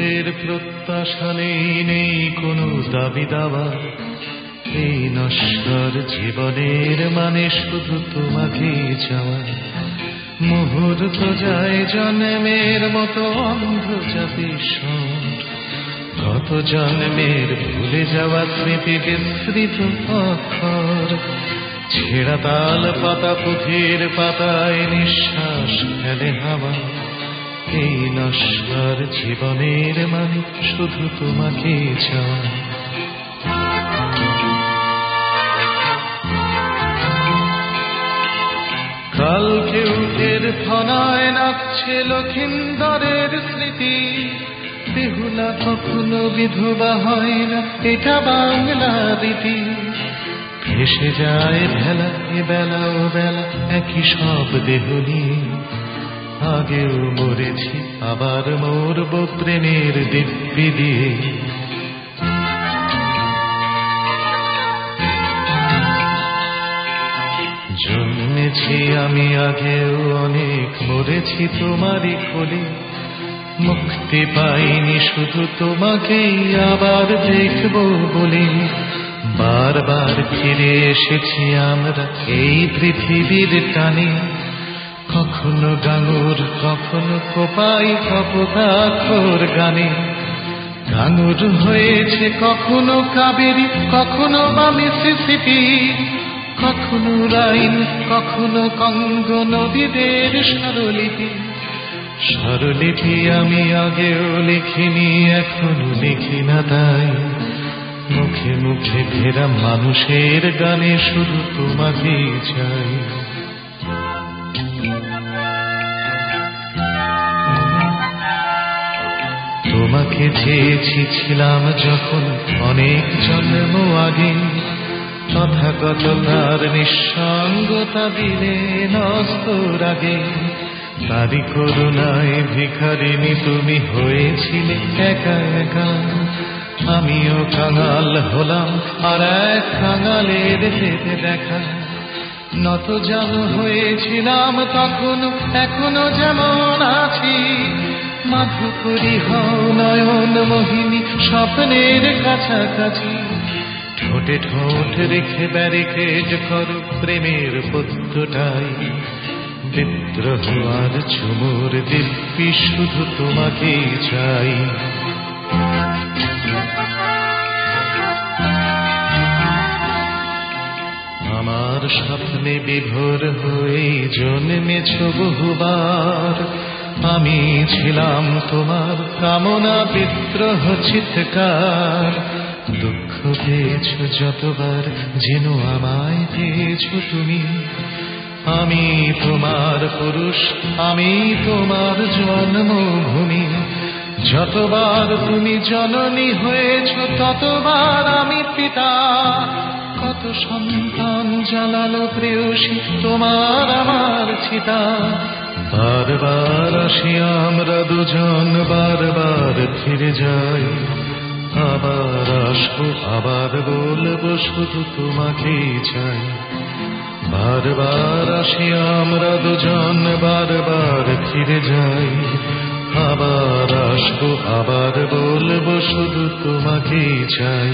সুখের প্রত্যাশা নেই, নেই কোনো দাবি দাওয়া। এই নশ্বর জীবনের মানে শুধু তোমাকে চাওয়া। মুহূর্ত যায় জন্মের মতো অন্ধ চাপি স্বর, কত জন্মের ভুলে যাওয়া স্মৃতি বিস্মৃত অক্ষর। ছেঁড়া তাল পাতা পুঁথির পাতায় নিঃশ্বাস ফেলে হাওয়া। এই নশ্বর জীবনের মানে শুধু তোমাকে চাওয়া। কালকে উঠের ফনায় নাচছে লক্ষিন্দরের স্মৃতি। বেহুলা কখনো বিধবা হয় না, এটা বাংলা রীতি। ভেসে যায় ভেলা এ বেলা ও বেলা একই সব দেহ নিয়ে। আগেও মরেছি আবার মরব প্রেমের দিব্যি দিয়ে। জন্মেছি আমি আগেও অনেক, মরেছি তোমারই কোলে। মুক্তি পাইনি শুধু তোমাকেই আবার দেখব বলে। বারবার ফিরে এসেছি আমরা এই পৃথিবীর টানে। কখনো গাঙুর কখনো কোপাই কপোতাক্ষর গানে। গাঙুর হয়েছে কখনো কাবেরী, কখনো বা মিসিসিপি। কখনো রাইন কখনো কঙ্গ নদীদের স্বরলিপি। স্বরলিপি আমি আগেও লিখিনি, এখনো লিখি না তাই। মুখে মুখে ঘেরা মানুষের গানে শুধু তোমাকেই চাই। তোমাকে চেয়েছি ছিলাম যখন অনেক জন্ম আগে। তথাগত তার নিঃসঙ্গতা দিলে নস্তর আগে। তারি করুণায় ভিখারিণী তুমি হয়েছিলে একা একা। আমিও কাঙাল হলাম আর এক কাঙালের যেতে দেখা। নত জানু হয়েছিলাম তখন, এখনো যেমন আছি। মাধুকরী হও নয়ন মোহিনী স্বপ্নের কাছাকাছি। ঠোঁটে ঠোঁট রেখে ব্যারিকেড করো প্রেমের পদ্মটাই। বিদ্রোহ আর চুমুর দিব্যি শুধু তোমাকেই চাই। আমার স্বপ্নে বিভোর হয়ে জন্মেছ বহুবার। আমি ছিলাম তোমার কামনা বিদ্রোহ চিৎকার। দুঃখ পেয়েছ যতবার যেন আমায় পেয়েছ তুমি। আমি তোমার পুরুষ, আমি তোমার জন্মভূমি। যতবার তুমি জননী হয়েছ ততবার আমি পিতা। কত সন্তান জ্বালালো প্রেয়সী তোমার আমার চিতা। বারবার আসি আমরা দুজন, বারবার ফিরে যাই। আবার আসবো আবার বলবো শুধু তোমাকেই চাই। বারবার আসি আমরা দুজন, বারবার ফিরে যাই। আবার আসবো আবার বলবো শুধু তোমাকেই চাই।